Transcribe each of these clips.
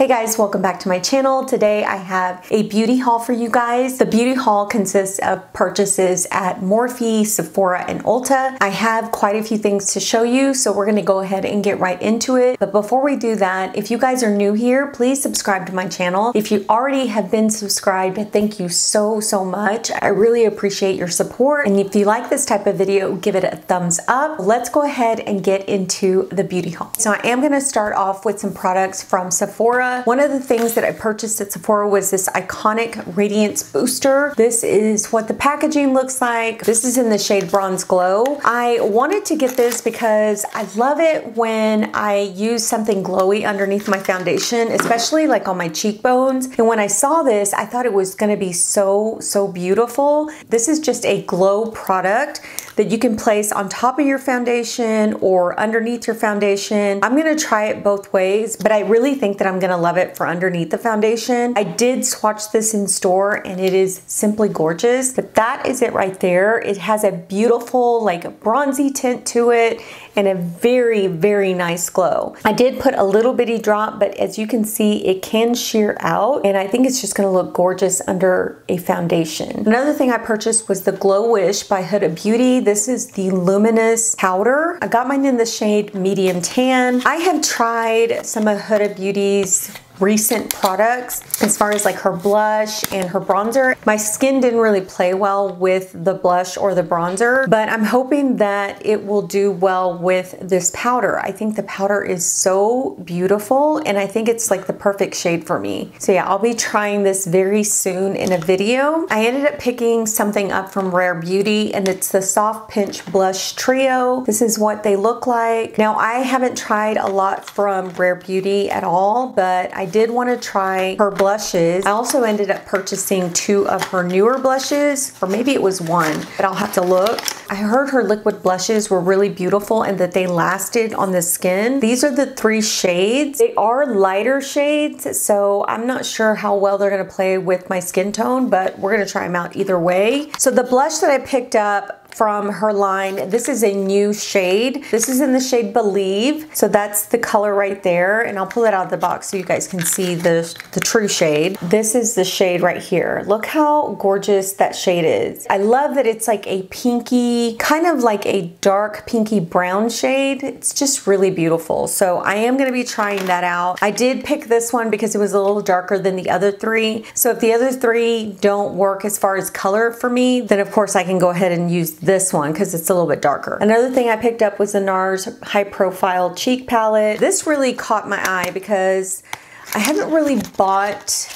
Hey guys, welcome back to my channel. Today I have a beauty haul for you guys. The beauty haul consists of purchases at Morphe, Sephora, and Ulta. I have quite a few things to show you, so we're gonna go ahead and get right into it. But before we do that, if you guys are new here, please subscribe to my channel. If you already have been subscribed, thank you so much. I really appreciate your support. And if you like this type of video, give it a thumbs up. Let's go ahead and get into the beauty haul. So I am gonna start off with some products from Sephora. One of the things that I purchased at Sephora was this iconic Radiance booster. This is what the packaging looks like. This is in the shade Bronze Glow. I wanted to get this because I love it when I use something glowy underneath my foundation, especially like on my cheekbones. And when I saw this, I thought it was gonna be so beautiful. This is just a glow product that you can place on top of your foundation or underneath your foundation. I'm gonna try it both ways, but I really think that I'm gonna love it for underneath the foundation. I did swatch this in store and it is simply gorgeous, but that is it right there. It has a beautiful like bronzy tint to it and a very nice glow. I did put a little bitty drop, but as you can see, it can sheer out and I think it's just gonna look gorgeous under a foundation. Another thing I purchased was the Glow Wish by Huda Beauty. This is the Luminous Powder. I got mine in the shade Medium Tan. I have tried some of Huda Beauty's recent products as far as like her blush and her bronzer. My skin didn't really play well with the blush or the bronzer, but I'm hoping that it will do well with this powder. I think the powder is so beautiful and I think it's like the perfect shade for me. So yeah, I'll be trying this very soon in a video. I ended up picking something up from Rare Beauty and it's the Soft Pinch Blush Trio. This is what they look like. Now I haven't tried a lot from Rare Beauty at all, but I did want to try her blushes. I also ended up purchasing 2 of her newer blushes, or maybe it was 1, but I'll have to look. I heard her liquid blushes were really beautiful and that they lasted on the skin. These are the 3 shades. They are lighter shades, so I'm not sure how well they're going to play with my skin tone, but we're going to try them out either way. So the blush that I picked up from her line, this is a new shade. This is in the shade Believe. So that's the color right there. And I'll pull it out of the box so you guys can see the true shade. This is the shade right here. Look how gorgeous that shade is. I love that it's like a pinky, kind of like a dark pinky brown shade. It's just really beautiful. So I am gonna be trying that out. I did pick this one because it was a little darker than the other 3. So if the other 3 don't work as far as color for me, then of course I can go ahead and use this one because it's a little bit darker. Another thing I picked up was the Nars High Profile Cheek Palette. This really caught my eye because I haven't really bought,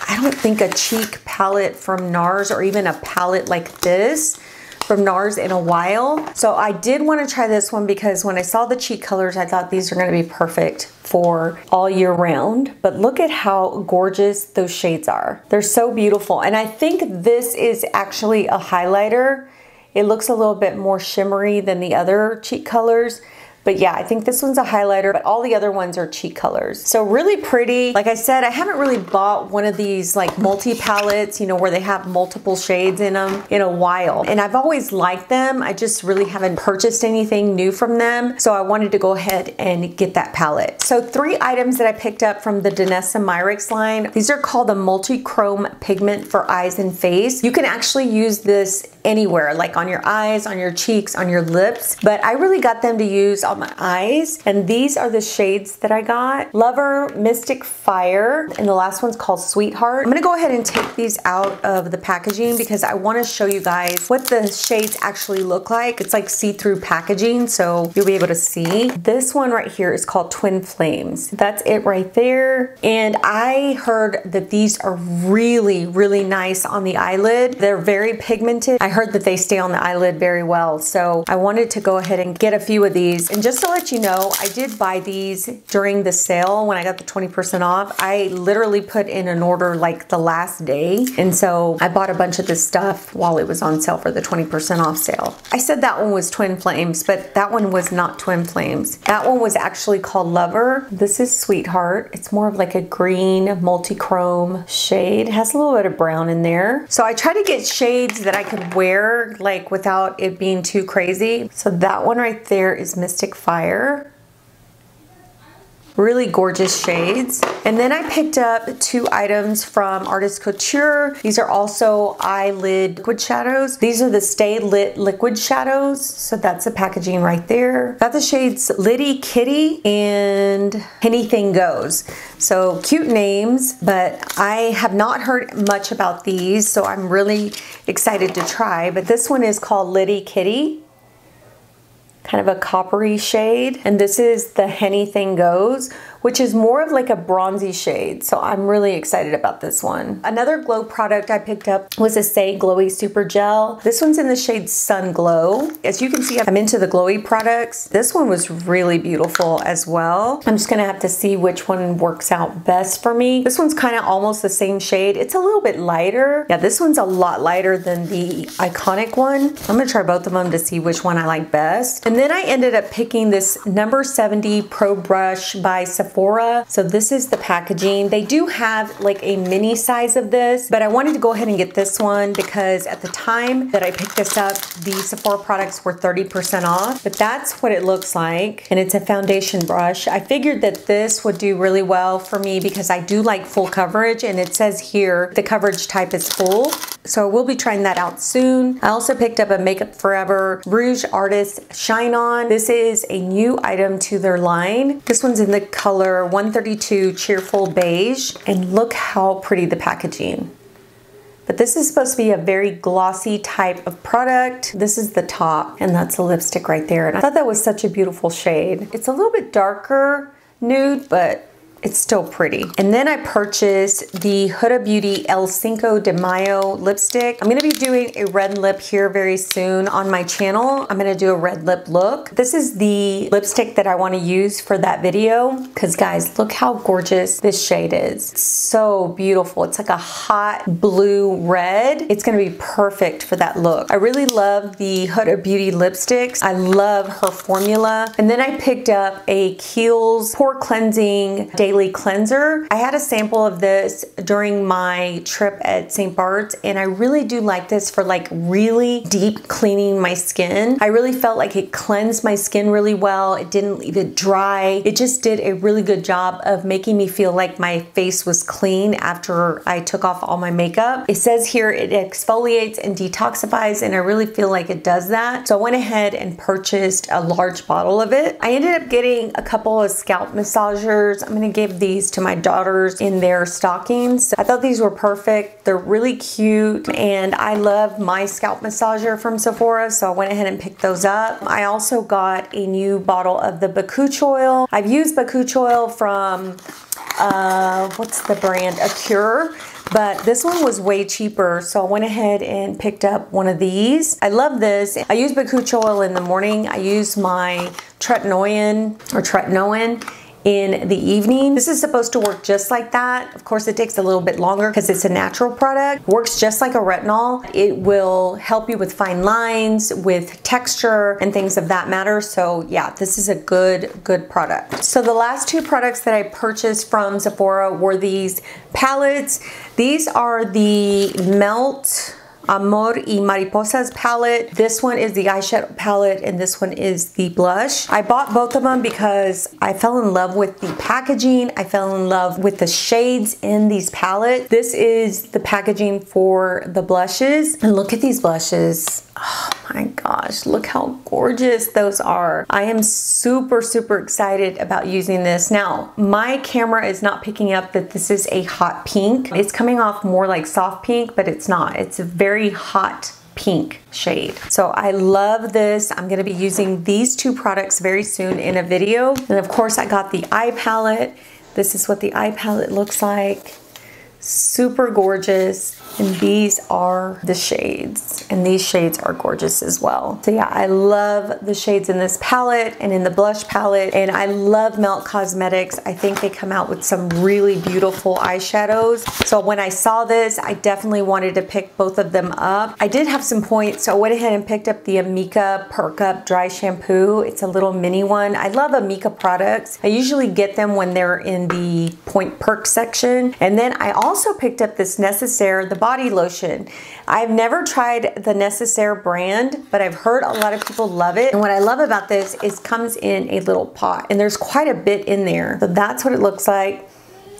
I don't think, a cheek palette from Nars or even a palette like this from Nars in a while. So I did want to try this one because when I saw the cheek colors, I thought these are going to be perfect for all year round. But look at how gorgeous those shades are. They're so beautiful. And I think this is actually a highlighter. It looks a little bit more shimmery than the other cheek colors. But yeah, I think this one's a highlighter, but all the other ones are cheek colors. So really pretty. Like I said, I haven't really bought one of these like multi-palettes, you know, where they have multiple shades in them in a while. And I've always liked them. I just really haven't purchased anything new from them. So I wanted to go ahead and get that palette. So 3 items that I picked up from the Danessa Myricks line. These are called the Multi-Chrome Pigment for Eyes and Face. You can actually use this anywhere, like on your eyes, on your cheeks, on your lips. But I really got them to use on my eyes. And these are the shades that I got. Lover, Mystic Fire, and the last one's called Sweetheart. I'm gonna go ahead and take these out of the packaging because I wanna show you guys what the shades actually look like. It's like see-through packaging, so you'll be able to see. This one right here is called Twin Flames. That's it right there. And I heard that these are really nice on the eyelid. They're very pigmented. I heard that they stay on the eyelid very well. So I wanted to go ahead and get a few of these. And just to let you know, I did buy these during the sale when I got the 20% off. I literally put in an order like the last day. And so I bought a bunch of this stuff while it was on sale for the 20% off sale. I said that one was Twin Flames, but that one was not Twin Flames. That one was actually called Lover. This is Sweetheart. It's more of like a green multi-chrome shade. It has a little bit of brown in there. So I try to get shades that I could wear like without it being too crazy. So that one right there is Mystic Fire. Really gorgeous shades. And then I picked up 2 items from Artist Couture. These are also eyelid liquid shadows. These are the Stay Lit liquid shadows. So that's the packaging right there. Got the shades Litty, Kitty, and Hennything Goes. So cute names, but I have not heard much about these, so I'm really excited to try. But this one is called Litty Kitty. Kind of a coppery shade. And this is the Hennything Goes, which is more of like a bronzy shade. So I'm really excited about this one. Another glow product I picked up was a Saie Glowy Super Gel. This one's in the shade Sun Glow. As you can see, I'm into the glowy products. This one was really beautiful as well. I'm just gonna have to see which one works out best for me. This one's kind of almost the same shade. It's a little bit lighter. Yeah, this one's a lot lighter than the iconic one. I'm gonna try both of them to see which one I like best. And then I ended up picking this number 70 Pro Brush by Sephora. So this is the packaging. They do have like a mini size of this, but I wanted to go ahead and get this one because at the time that I picked this up, the Sephora products were 30% off, but that's what it looks like. And it's a foundation brush. I figured that this would do really well for me because I do like full coverage, and it says here the coverage type is full. So we'll be trying that out soon. I also picked up a Makeup Forever Rouge Artist Shine On. This is a new item to their line. This one's in the color 132 Cheerful Beige, and look how pretty the packaging. But this is supposed to be a very glossy type of product. This is the top, and that's a lipstick right there. And I thought that was such a beautiful shade. It's a little bit darker nude, but it's still pretty. And then I purchased the Huda Beauty El Cinco de Mayo lipstick. I'm gonna be doing a red lip here very soon on my channel. I'm gonna do a red lip look. This is the lipstick that I wanna use for that video, because guys, look how gorgeous this shade is. It's so beautiful. It's like a hot blue red. It's gonna be perfect for that look. I really love the Huda Beauty lipsticks. I love her formula. And then I picked up a Kiehls Pore Cleansing Daily Cleanser. I had a sample of this during my trip at St. Bart's, and I really do like this for like really deep cleaning my skin. I really felt like it cleansed my skin really well. It didn't leave it dry. It just did a really good job of making me feel like my face was clean after I took off all my makeup. It says here it exfoliates and detoxifies, and I really feel like it does that. So I went ahead and purchased a large bottle of it. I ended up getting a couple of scalp massagers. I'm gonna give these to my daughters in their stockings. I thought these were perfect. They're really cute, and I love my scalp massager from Sephora, so I went ahead and picked those up. I also got a new bottle of the Bakucho Oil. I've used Bakucho Oil from, what's the brand? Couture. But this one was way cheaper, so I went ahead and picked up one of these. I love this. I use Bakucho Oil in the morning. I use my tretinoin in the evening. This is supposed to work just like that. Of course, it takes a little bit longer because it's a natural product. Works just like a retinol. It will help you with fine lines, with texture, and things of that matter. So yeah, this is a good product. So the last 2 products that I purchased from Sephora were these palettes. These are the Melt Amor y Mariposas palette. This one is the eyeshadow palette, and this one is the blush. I bought both of them because I fell in love with the packaging. I fell in love with the shades in these palettes. This is the packaging for the blushes, and look at these blushes. Oh my gosh, look how gorgeous those are. I am super excited about using this. Now, my camera is not picking up that this is a hot pink. It's coming off more like soft pink, but it's not. It's a very hot pink shade. So I love this. I'm gonna be using these 2 products very soon in a video. And of course, I got the eye palette. This is what the eye palette looks like. Super gorgeous. And these are the shades, and these shades are gorgeous as well. So yeah, I love the shades in this palette and in the blush palette, and I love Melt Cosmetics. I think they come out with some really beautiful eyeshadows. So when I saw this, I definitely wanted to pick both of them up. I did have some points, so I went ahead and picked up the Amika Perk Up Dry Shampoo. It's a little mini one. I love Amika products. I usually get them when they're in the Point Perk section. And then I also picked up this Necessaire. The body lotion. I've never tried the Necessaire brand, but I've heard a lot of people love it. And what I love about this is it comes in a little pot, and there's quite a bit in there. So that's what it looks like.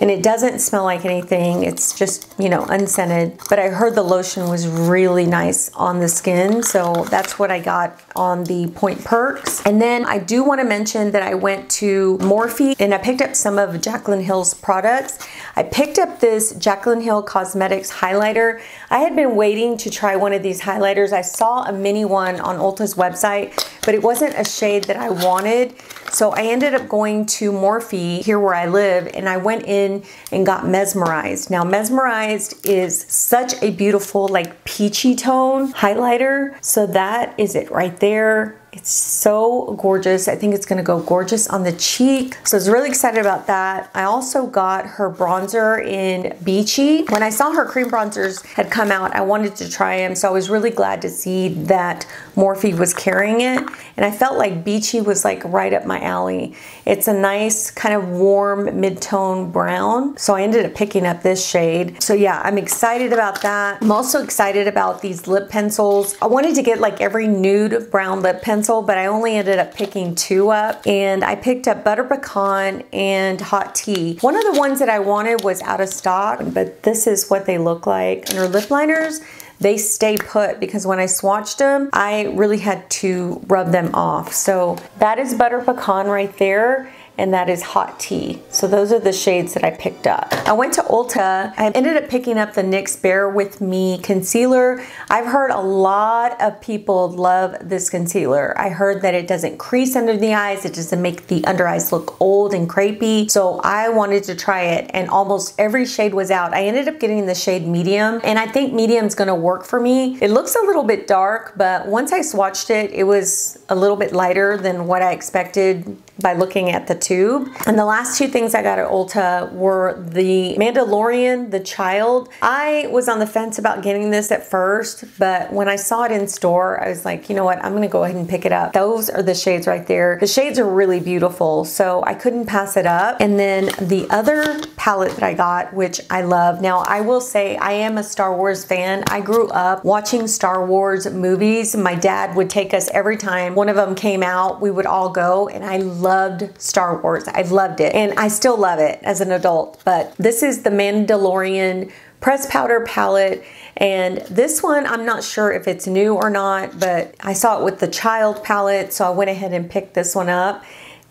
And it doesn't smell like anything. It's just, you know, unscented. But I heard the lotion was really nice on the skin. So that's what I got on the Point Perks. And then I do want to mention that I went to Morphe and I picked up some of Jaclyn Hill's products. I picked up this Jaclyn Hill Cosmetics highlighter. I had been waiting to try one of these highlighters. I saw a mini one on Ulta's website, but it wasn't a shade that I wanted. So I ended up going to Morphe here where I live, and I went in and got Mesmerized. Now Mesmerized is such a beautiful like peachy tone highlighter. So that is it right there. It's so gorgeous. I think it's gonna go gorgeous on the cheek. So I was really excited about that. I also got her bronzer in Beachy. When I saw her cream bronzers had come out, I wanted to try them. So I was really glad to see that Morphe was carrying it. And I felt like Beachy was like right up my alley. It's a nice kind of warm mid-tone brown. So I ended up picking up this shade. So yeah, I'm excited about that. I'm also excited about these lip pencils. I wanted to get like every nude brown lip pencil, but I only ended up picking 2 up, and I picked up Butter Pecan and Hot Tea. One of the ones that I wanted was out of stock, but this is what they look like. And her lip liners, they stay put because when I swatched them, I really had to rub them off. So that is Butter Pecan right there, and that is Hot Tea. So those are the shades that I picked up. I went to Ulta. I ended up picking up the NYX Bare With Me concealer. I've heard a lot of people love this concealer. I heard that it doesn't crease under the eyes. It doesn't make the under eyes look old and crepey. So I wanted to try it, and almost every shade was out. I ended up getting the shade medium, and I think medium's gonna work for me. It looks a little bit dark, but once I swatched it, it was a little bit lighter than what I expected by looking at the tube. And the last 2 things I got at Ulta were the Mandalorian, the Child. I was on the fence about getting this at first, but when I saw it in store, I was like, you know what, I'm gonna go ahead and pick it up. Those are the shades right there. The shades are really beautiful, so I couldn't pass it up. And then the other palette that I got, which I love. Now, I will say I am a Star Wars fan. I grew up watching Star Wars movies. My dad would take us every time one of them came out, we would all go, and I loved Star Wars. I loved it, and I still love it as an adult. But this is the Mandalorian press powder palette, and this one I'm not sure if it's new or not, but I saw it with the Child palette, so I went ahead and picked this one up.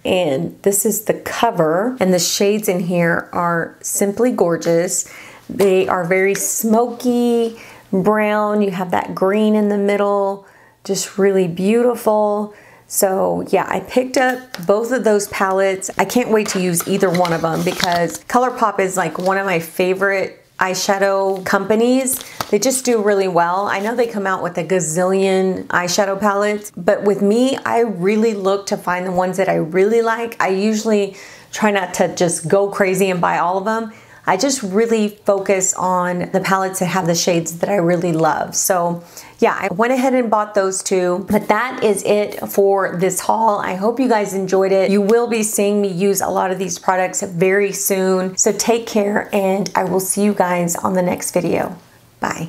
And this is the cover, and the shades in here are simply gorgeous. They are very smoky brown. You have that green in the middle, just really beautiful. So yeah, I picked up both of those palettes. I can't wait to use either one of them because ColourPop is like one of my favorite eyeshadow companies. They just do really well. I know they come out with a gazillion eyeshadow palettes, but with me, I really look to find the ones that I really like. I usually try not to just go crazy and buy all of them. I just really focus on the palettes that have the shades that I really love. So yeah, I went ahead and bought those 2, but that is it for this haul. I hope you guys enjoyed it. You will be seeing me use a lot of these products very soon. So take care, and I will see you guys on the next video. Bye.